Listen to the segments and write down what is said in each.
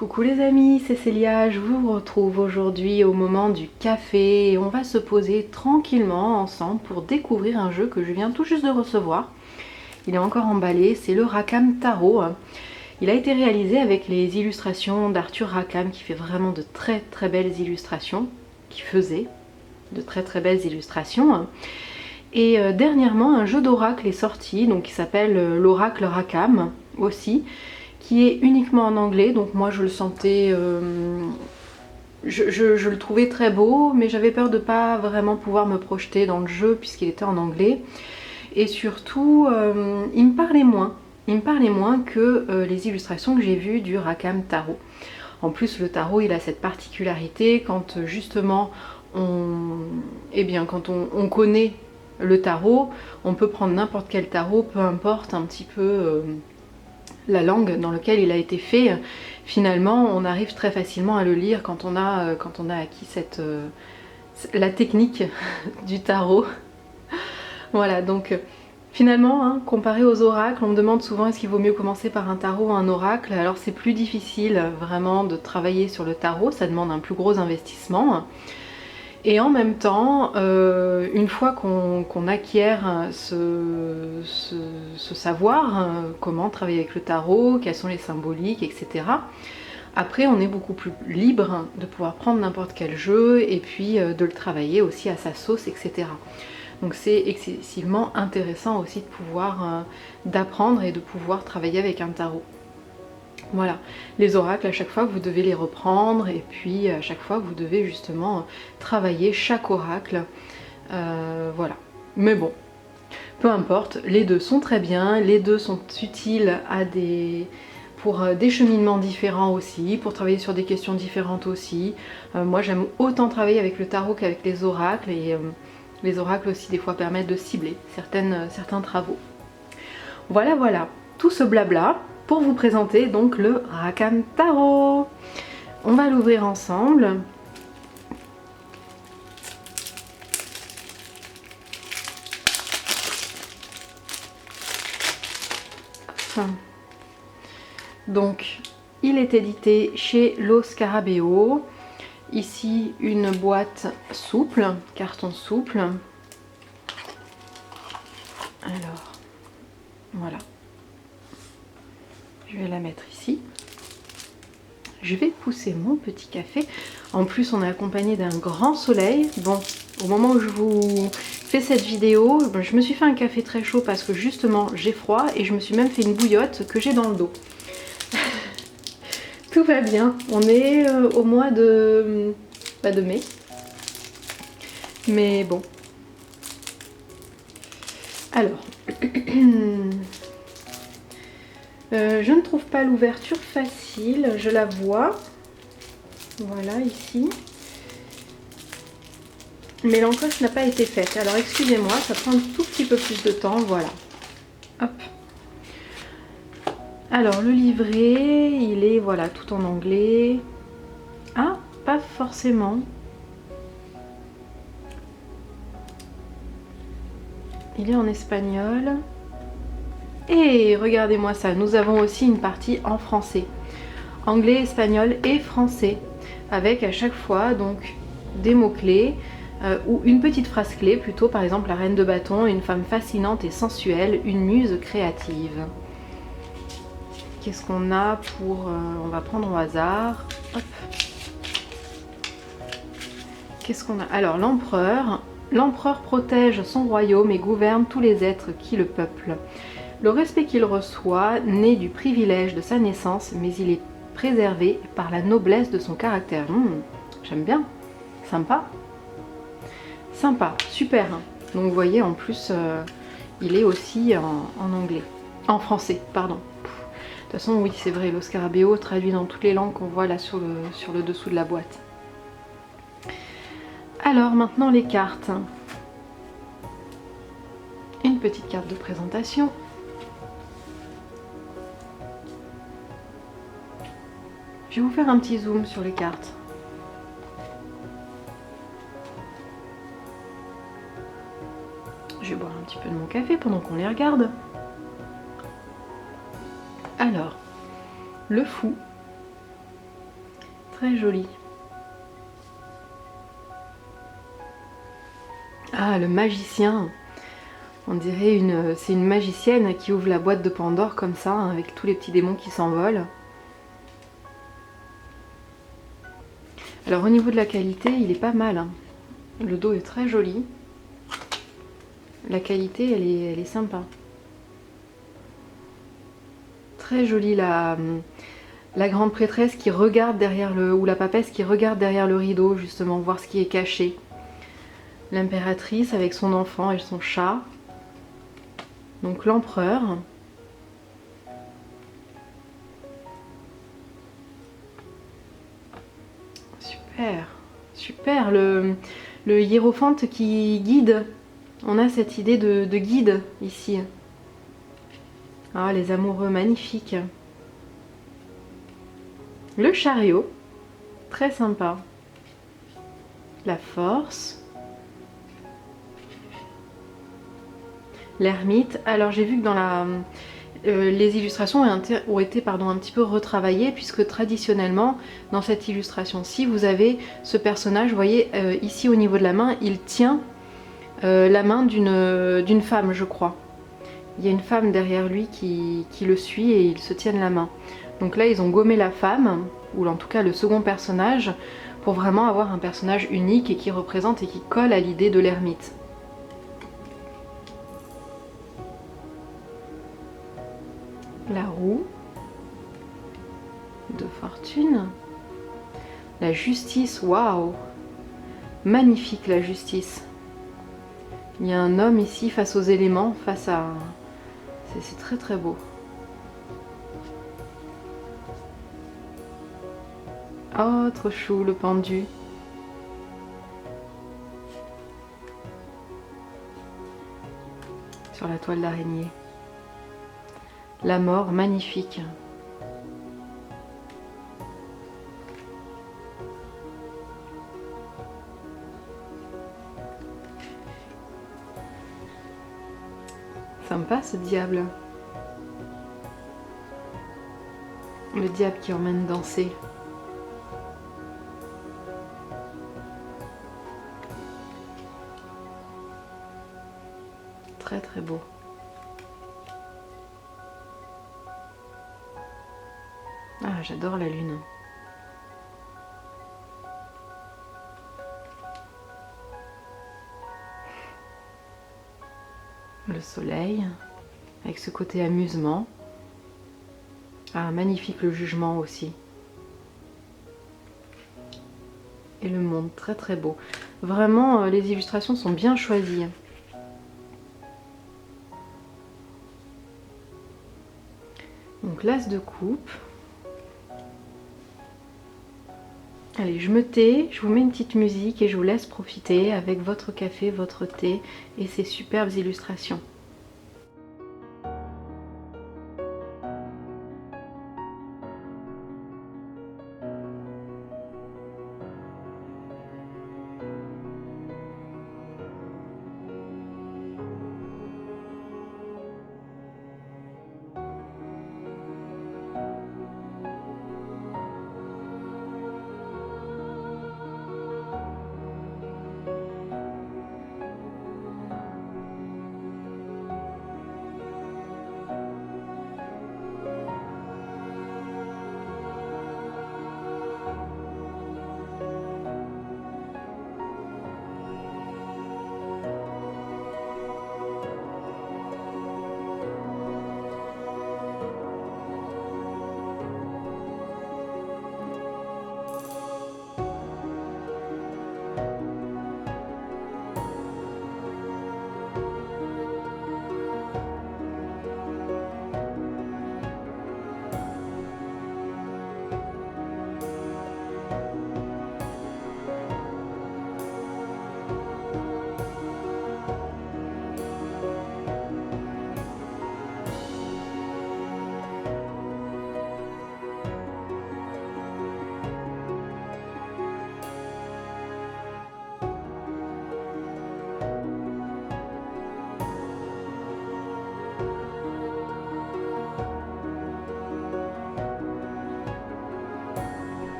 Coucou les amis, c'est Célia, je vous retrouve aujourd'hui au moment du café et on va se poser tranquillement ensemble pour découvrir un jeu que je viens tout juste de recevoir. Il est encore emballé, c'est le Rackham Tarot. Il a été réalisé avec les illustrations d'Arthur Rackham qui fait vraiment de très très belles illustrations, qui faisait de très très belles illustrations. Et dernièrement un jeu d'oracle est sorti, donc qui s'appelle l'Oracle Rackham aussi, qui est uniquement en anglais, donc moi je le sentais, je le trouvais très beau, mais j'avais peur de pas vraiment pouvoir me projeter dans le jeu puisqu'il était en anglais. Et surtout, il me parlait moins que les illustrations que j'ai vues du Rackham Tarot. En plus, le tarot, il a cette particularité quand justement quand on connaît le tarot, on peut prendre n'importe quel tarot, peu importe un petit peu la langue dans laquelle il a été fait. Finalement, on arrive très facilement à le lire quand on a acquis la technique du tarot. Voilà, donc finalement, hein, comparé aux oracles, on me demande souvent est-ce qu'il vaut mieux commencer par un tarot ou un oracle. Alors c'est plus difficile vraiment de travailler sur le tarot, ça demande un plus gros investissement. Et en même temps, une fois qu'on acquiert ce savoir, comment travailler avec le tarot, quelles sont les symboliques, etc., après on est beaucoup plus libre de pouvoir prendre n'importe quel jeu et puis de le travailler aussi à sa sauce, etc. Donc c'est excessivement intéressant aussi de pouvoir d'apprendre et de pouvoir travailler avec un tarot. Voilà, les oracles, à chaque fois vous devez les reprendre et puis à chaque fois vous devez justement travailler chaque oracle. Voilà, mais bon, peu importe, les deux sont très bien, les deux sont utiles pour des cheminements différents aussi, pour travailler sur des questions différentes aussi. Moi j'aime autant travailler avec le tarot qu'avec les oracles et les oracles aussi des fois permettent de cibler certains travaux. Voilà, voilà, tout ce blabla pour vous présenter donc le Rackham Tarot. On va l'ouvrir ensemble. Donc, il est édité chez Lo Scarabeo. Ici, une boîte souple, carton souple. Alors, voilà. Je vais la mettre ici. Je vais pousser mon petit café. En plus, on est accompagné d'un grand soleil. Bon, au moment où je vous fais cette vidéo, je me suis fait un café très chaud parce que justement, j'ai froid et je me suis même fait une bouillotte que j'ai dans le dos. Tout va bien. On est au mois de mai. Mais bon. Alors... je ne trouve pas l'ouverture facile, je la vois, voilà ici, mais l'encoche n'a pas été faite, alors excusez-moi, ça prend un tout petit peu plus de temps, voilà, hop. Alors le livret, il est voilà tout en anglais, ah pas forcément, il est en espagnol. Et regardez-moi ça, nous avons aussi une partie en français. Anglais, espagnol et français. Avec à chaque fois donc des mots-clés ou une petite phrase clé plutôt, par exemple la reine de bâton, une femme fascinante et sensuelle, une muse créative. Qu'est-ce qu'on a pour... on va prendre au hasard. Hop. Qu'est-ce qu'on a? Alors l'empereur. L'empereur protège son royaume et gouverne tous les êtres qui le peuplent. Le respect qu'il reçoit naît du privilège de sa naissance, mais il est préservé par la noblesse de son caractère. J'aime bien, sympa. Sympa, super. Donc vous voyez, en plus, il est aussi en anglais. En français, pardon. De toute façon, oui, c'est vrai, Lo Scarabeo traduit dans toutes les langues qu'on voit là sur le dessous de la boîte. Alors, maintenant les cartes. Une petite carte de présentation. Je vais vous faire un petit zoom sur les cartes. Je vais boire un petit peu de mon café pendant qu'on les regarde. Alors, le fou, très joli. Ah, le magicien. On dirait c'est une magicienne qui ouvre la boîte de Pandore comme ça, hein, avec tous les petits démons qui s'envolent. Alors au niveau de la qualité, il est pas mal, hein. Le dos est très joli. La qualité, elle est sympa. Très jolie la grande prêtresse qui regarde derrière ou la papesse qui regarde derrière le rideau, justement, voir ce qui est caché. L'impératrice avec son enfant et son chat. Donc l'empereur. Super, super. Le hiérophante qui guide. On a cette idée de guide ici. Ah, les amoureux, magnifiques. Le chariot, très sympa. La force. L'ermite. Alors j'ai vu que dans les illustrations ont été un petit peu retravaillées, puisque traditionnellement, dans cette illustration-ci, vous avez ce personnage, vous voyez, ici au niveau de la main, il tient la main d'une femme, je crois. Il y a une femme derrière lui qui le suit et ils se tiennent la main. Donc là, ils ont gommé la femme, ou en tout cas le second personnage, pour vraiment avoir un personnage unique et qui représente et qui colle à l'idée de l'ermite. La roue de fortune. La justice, waouh! Magnifique la justice. Il y a un homme ici face aux éléments, face à... C'est très très beau. Oh, trop chou le pendu. Sur la toile d'araignée. La mort, magnifique. Sympa ce diable. Le diable qui emmène danser. Très très beau. Ah, j'adore la lune. Le soleil, avec ce côté amusement. Ah, magnifique le jugement aussi. Et le monde, très très beau. Vraiment, les illustrations sont bien choisies. Donc l'as de coupe. Allez, je me tais, je vous mets une petite musique et je vous laisse profiter avec votre café, votre thé et ces superbes illustrations.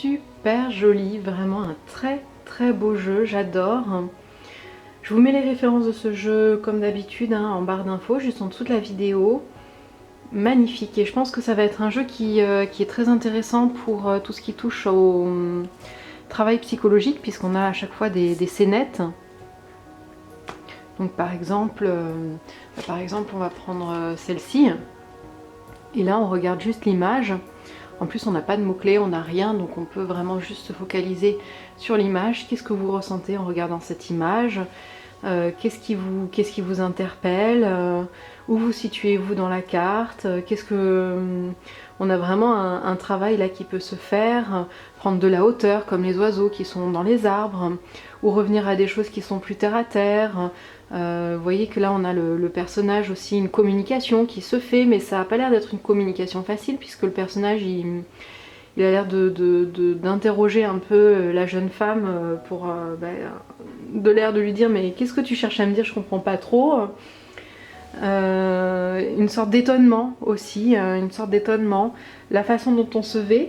super joli, vraiment un très beau jeu, j'adore. Je vous mets les références de ce jeu comme d'habitude hein, en barre d'infos, juste en dessous de la vidéo. Magnifique, et je pense que ça va être un jeu qui est très intéressant pour tout ce qui touche au travail psychologique, puisqu'on a à chaque fois des scénettes. Donc par exemple, on va prendre celle-ci, et là on regarde juste l'image. En plus on n'a pas de mots-clés, on n'a rien, donc on peut vraiment juste se focaliser sur l'image. Qu'est-ce que vous ressentez en regardant cette image? Qu'est-ce qui vous interpelle? Où vous situez-vous dans la carte? On a vraiment un travail là qui peut se faire, prendre de la hauteur comme les oiseaux qui sont dans les arbres, ou revenir à des choses qui sont plus terre à terre. Vous voyez que là on a le personnage aussi, une communication qui se fait, mais ça n'a pas l'air d'être une communication facile puisque le personnage il a l'air d'interroger un peu la jeune femme pour de l'air de lui dire mais qu'est-ce que tu cherches à me dire, je comprends pas trop. Une sorte d'étonnement aussi, la façon dont on se vêt,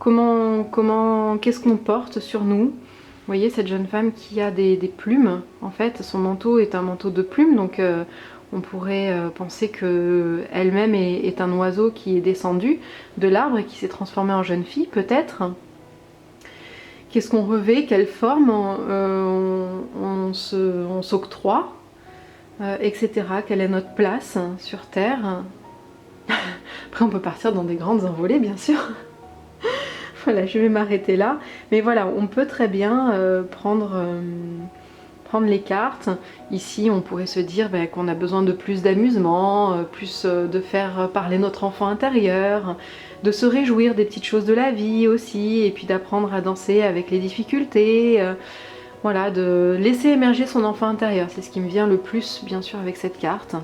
qu'est-ce qu'on porte sur nous. Vous voyez cette jeune femme qui a des plumes, en fait son manteau est un manteau de plumes, donc on pourrait penser que elle-même est un oiseau qui est descendu de l'arbre et qui s'est transformé en jeune fille peut-être. Qu'est-ce qu'on revêt, quelle forme on s'octroie, etc. Quelle est notre place sur Terre. Après on peut partir dans des grandes envolées bien sûr. Voilà, je vais m'arrêter là. Mais voilà, on peut très bien prendre les cartes. Ici, on pourrait se dire qu'on a besoin de plus d'amusement, de faire parler notre enfant intérieur, de se réjouir des petites choses de la vie aussi, et puis d'apprendre à danser avec les difficultés. Voilà, de laisser émerger son enfant intérieur. C'est ce qui me vient le plus, bien sûr, avec cette carte.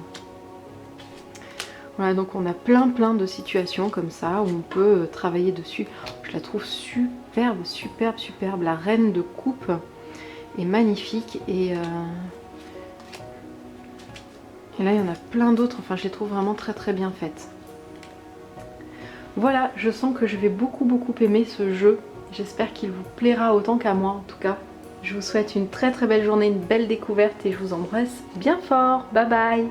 Voilà, donc on a plein de situations comme ça où on peut travailler dessus. Je la trouve superbe. La reine de coupe est magnifique et là il y en a plein d'autres. Enfin, je les trouve vraiment très bien faites. Voilà, je sens que je vais beaucoup aimer ce jeu. J'espère qu'il vous plaira autant qu'à moi en tout cas. Je vous souhaite une très belle journée, une belle découverte et je vous embrasse bien fort. Bye bye!